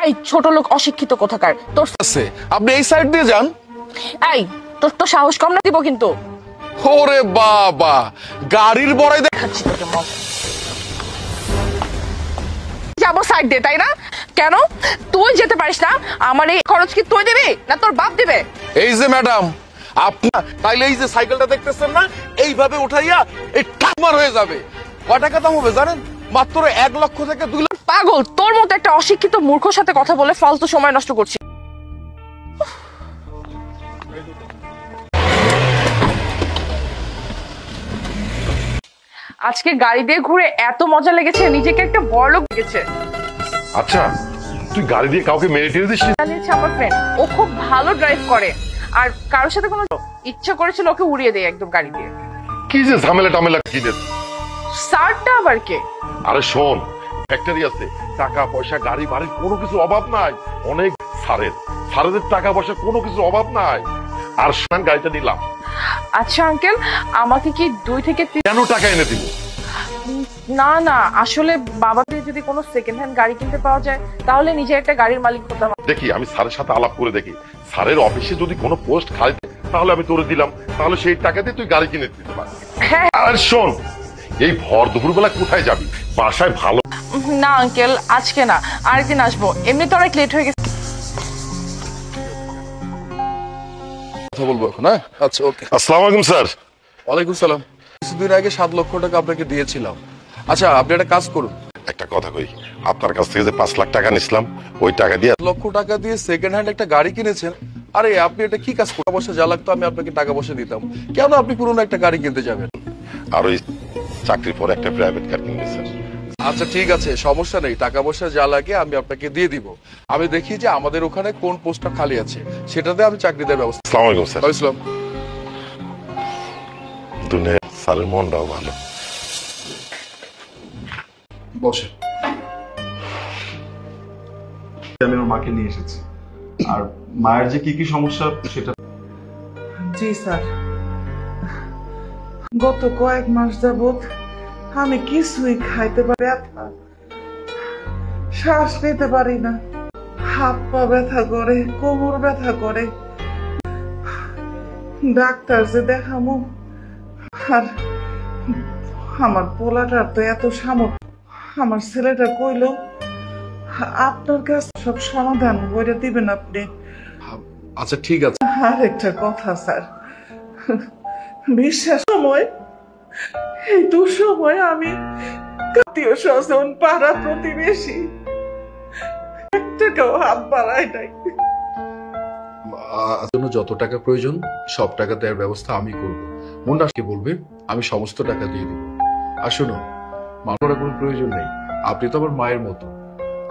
এই ছোট লোক অশিক্ষিত কোথাকার, তোর আছে আপনি এই সাইড দিয়ে যান। এই তোর তো সাহস কম না, দিব কিন্তু। ওরে বাবা, গাড়ির বড়াই দেখাচ্ছি তোকে মজা। যাবো সাইড দিয়ে, তাই না? কেন তুই যেতে পারিস না? আমার এই খরচ কি তুই দিবি না তোর বাপ দিবে? এই যে ম্যাডাম, আপনার তাইলে এই যে সাইকেলটা দেখতেছেন না, এইভাবে উঠাইয়া এই ঠাকমার হয়ে যাবে। কয় টাকা দাম হবে জানেন? মাত্র 1 লক্ষ থেকে 2 লাখ। পাগল, তোর মতো একটা অশিক্ষিত মূর্খর সাথে কথা বলে ফালতু সময় নষ্ট করছি। আজকে গাড়ি দিয়ে ঘুরে এত মজা লেগেছে, নিজেকে একটা বড়লোক লেগেছে। আচ্ছা, তুই গাড়ি দিয়ে কাউকে মেরে টেরে দিস? চালিয়েছে আমার ফ্রেন্ড, ও খুব ভালো ড্রাইভ করে, আর কারোর সাথে কোনো ইচ্ছা করেছিল ওকে উড়িয়ে দেয় একদম গাড়ি দিয়ে। কি যে ঝামেলা টামেলা কি রে? স্যারটা আবার কে? আরে শোন, ফ্যাক্টরি আছে, টাকা পয়সা গাড়ি বাড়ির কোনো কিছু অভাব নাই। অনেক সারেদের টাকা পয়সা কোনো কিছু অভাব নাই। আর শোন, গাড়িটা নিলাম। আচ্ছা আঙ্কেল, আমাকে কি 2 থেকে 3 কেন টাকা এনে দিব? না না, আসলে বাবাকে যদি কোনো সেকেন্ড হ্যান্ড গাড়ি কিনতে পাওয়া যায় তাহলে নিজে একটা গাড়ির মালিক হতাম। দেখি আমি স্যারের সাথে আলাপ করে দেখি, স্যারের অফিসে যদি কোনো পোস্ট খালি তাহলে আমি তোরে দিলাম, তাহলে সেই টাকা দিয়ে তুই গাড়ি কিনে দিতে পারবি। হ্যাঁ। আর শোন, এই ভর দুপুরবেলা কোথায় যাবি? বাসায় ভালো। না আঙ্কেল, আজকে না, আরেকদিন আসবো, এমনি তো অনেক লেট হয়ে গেছে। কথা বলবো এখন। হ্যাঁ আচ্ছা, ওকে। আসসালামু আলাইকুম স্যার। ওয়ালাইকুম সালাম। কিছুদিন আগে 7 লক্ষ টাকা আপনাকে দিয়েছিলাম। আচ্ছা আপনি একটা কাজ করুন। একটা কথা কই, আপনার কাছ থেকে যে 5 লাখ টাকা নিছিলাম, ওই টাকা দিয়ে 1 লক্ষ টাকা দিয়ে সেকেন্ড হ্যান্ড একটা গাড়ি কিনেছেন। আরে আপনি এটা কি কাজ করতে? পয়সা যা লাগতো আমি আপনাকে টাকা পয়সা দিতাম, কেন আপনি পুরনো একটা গাড়ি কিনতে যাবেন? আর ওই চাকরির পরে একটা প্রাইভেট কার কিনবে স্যার। আচ্ছা ঠিক আছে, সমস্যা নেই, টাকা পয়সা যা লাগে আমি আপনাকে দিয়ে দিব। আমি দেখি যে আমাদের ওখানে কোন পোস্টটা খালি আছে, সেটাতে আমি চাকরি দেওয়ার ব্যবস্থা। আসসালামু আলাইকুম স্যার। ইসলাম দুনিয়া স্যারের মনটাও ভালো। বসে। আমি আমার মাকে নিয়ে এসেছি, আর মায়ের যে কি কি সমস্যা সেটা। জি স্যার, গত কয়েক মাস যাবত আমি কিছুই খাইতে পারি না, শ্বাস নিতে পারি না, হাত পা ব্যথা করে, কোমর ব্যথা করে। ডাক্তার যে দেখামু, আর আমার পোলাটার তো এত সামর্থ্য। আমার ছেলেটা কইলো আপনার কাছে সব সমাধান করে দিবেন আপনি। আচ্ছা ঠিক আছে। আর একটা কথা স্যার, বিশ্বাস সময় এই দুঃসময় আমি আত্মীয় স্বজন পাড়া প্রতিবেশী একটাকেও হাত বাড়াই নাই। জন্য যত টাকা প্রয়োজন সব টাকা দেওয়ার ব্যবস্থা আমি করব। মুন্নাকে বলবে আমি সমস্ত টাকা দিয়ে দিব। আর শুনুন, মানবার কোনো প্রয়োজন নেই, আপনি তো আমার মায়ের মতো।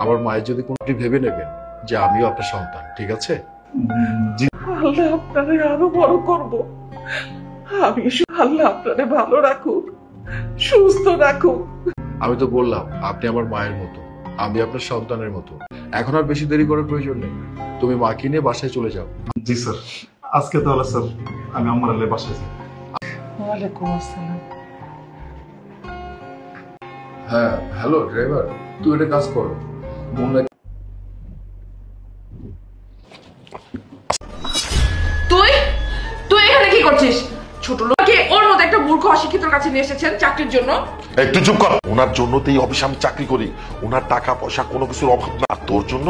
আমার মায়ের যদি কোনটি ভেবে নেবেন যে আমিও আপনার সন্তান, ঠিক আছে? আল্লাহ আপনারে আরো বড় করব। আমি আল্লাহ আপনারে ভালো রাখুক, সুস্থ রাখুক। আমি তো বললাম আপনি আমার মায়ের মতো, আমি আপনার সন্তানের মতো। এখন আর বেশি দেরি করার প্রয়োজন নেই, তুমি মাকে নিয়ে বাসায় চলে যাও। জি স্যার, আজকে তাহলে স্যার আমি আমার বাসায় যাই। ওয়ালাইকুম আসসালাম। হ্যাঁ হ্যালো ড্রাইভার, তুই একটা কাজ করো, মুন্না। তুই তুই এখানে কি করছিস? ছোট লোককে ওর মতো একটা মূর্খ অশিক্ষিতর কাছে নিয়ে এসেছেন চাকরির জন্য। একটু চুপ কর। ওনার জন্য তো এই অফিসে আমি চাকরি করি, ওনার টাকা পয়সা কোনো কিছুর অভাব না। আর তোর জন্য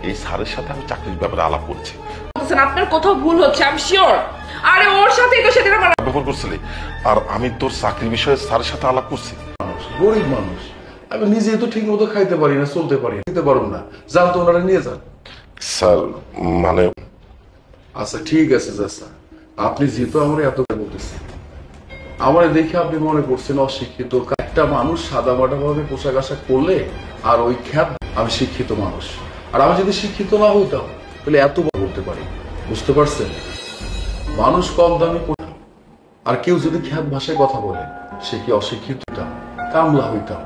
এই স্যারের সাথে আমি চাকরির ব্যাপারে আলাপ করছি। আপনার কোথাও ভুল হচ্ছে, আমি শিওর। আরে ওর সাথেই তো সেদিন আমার ব্যবহার করছিলি, আর আমি তোর চাকরির বিষয়ে স্যারের সাথে আলাপ করছি। গরিব মানুষ, আমি নিজে তো ঠিক মতো খাইতে পারি না, চলতে পারি না, দিতে পারবো না। যান তো ওনারা নিয়ে যান। স্যার মানে আচ্ছা ঠিক আছে চাচা, আপনি যেহেতু আমার এত বলতেছেন, আমার দেখে আপনি মনে করছেন অশিক্ষিত। একটা মানুষ সাদা মাটা ভাবে পোশাক আশাক করলে আর ওই খ্যাত আমি শিক্ষিত মানুষ। আর আমি যদি শিক্ষিত না হইতাম তাহলে এত বলতে পারি, বুঝতে পারছেন? মানুষ কম দামি আর কেউ যদি খ্যাত ভাষায় কথা বলে সে কি অশিক্ষিত হইতাম, কামলা হইতাম,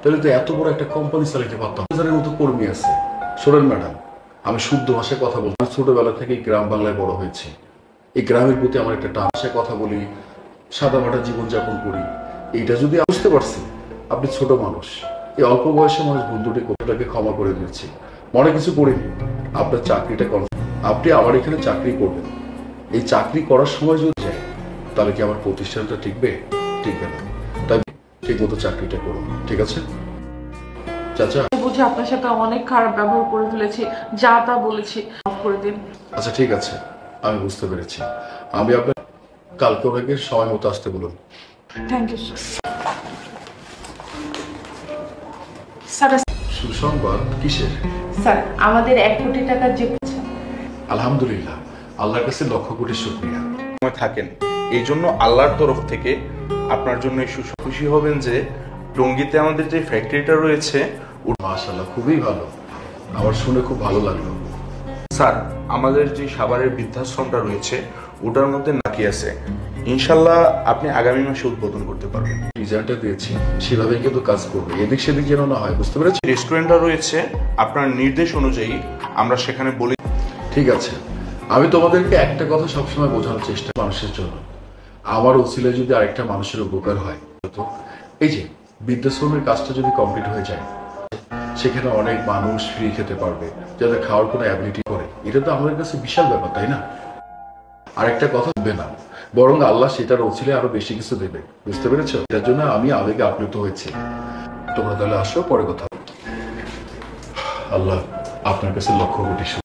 তাহলে তো এত বড় একটা কোম্পানি চালাইতে পারতাম। হাজারের মতো কর্মী আছে। শোনেন ম্যাডাম, আমি শুদ্ধ ভাষায় কথা বলতাম, ছোটবেলা থেকে গ্রাম বাংলায় বড় হয়েছি। এই গ্রামের প্রতি আমার একটা টান, ভাষায় কথা বলি, সাদামাটা জীবনযাপন করি। এইটা যদি বুঝতে পারছি, আপনি ছোট মানুষ, এই অল্প বয়সে মানুষ ভুল দুটি কথাটাকে ক্ষমা করে দিচ্ছি। মনে কিছু করিনি, আপনার চাকরিটা আপনি আমার এখানে চাকরি করবেন। এই চাকরি করার সময় যদি যায় তাহলে কি আমার প্রতিষ্ঠানটা টিকবে? টিকবে না। তাই ঠিক মতো চাকরিটা করুন, ঠিক আছে? চাচা, বুঝি আপনার সাথে অনেক খারাপ ব্যবহার করে ফেলেছি, যা তা বলেছি, মাফ করে দিন। আচ্ছা ঠিক আছে, আমি বুঝতে পেরেছি। আমি আপনার কালকে ওনাকে সময় মতো আসতে বলুন। Thank you sir. সুসংবাদ কিসের? স্যার, আমাদের 1 কোটি টাকার যে আলহামদুলিল্লাহ, আল্লাহর কাছে লক্ষ কোটি শুকরিয়া। থাকেন, এই জন্য আল্লাহর তরফ থেকে আপনার জন্য খুশি হবেন যে টঙ্গীতে আমাদের যে ফ্যাক্টরিটা রয়েছে। মাশাআল্লাহ, খুবই ভালো, আমার শুনে খুব ভালো লাগলো। স্যার, আমাদের যে সাভারের বৃদ্ধাশ্রমটা রয়েছে ওটার মধ্যে নাকি আছে, ইনশাল্লাহ আপনি আগামী মাসে উদ্বোধন করতে পারবেন। ডিজাইনটা দিয়েছি সেভাবেই কিন্তু কাজ করবে, এদিক সেদিক যেন না হয়, বুঝতে পেরেছি? রেস্টুরেন্টটা রয়েছে, আপনার নির্দেশ অনুযায়ী আমরা সেখানে বলি। ঠিক আছে, আমি তোমাদেরকে একটা কথা সবসময় বোঝানোর চেষ্টা, মানুষের জন্য আমার ওসিলে যদি আরেকটা মানুষের উপকার হয়, তো এই যে বৃদ্ধাশ্রমের কাজটা যদি কমপ্লিট হয়ে যায়, সেখানে অনেক মানুষ ফ্রি খেতে পারবে, যাদের খাওয়ার কোনো অ্যাবিলিটি করে, এটা তো আমাদের কাছে বিশাল ব্যাপার, তাই না? আরেকটা কথা হবে না, বরং আল্লাহ সেটার ওসিলে আরো বেশি কিছু দেবে, বুঝতে পেরেছো? এটার জন্য আমি আবেগে আপ্লুত হয়েছি। তোমরা তাহলে আসো, পরে কথা। আল্লাহ আপনার কাছে লক্ষ কোটি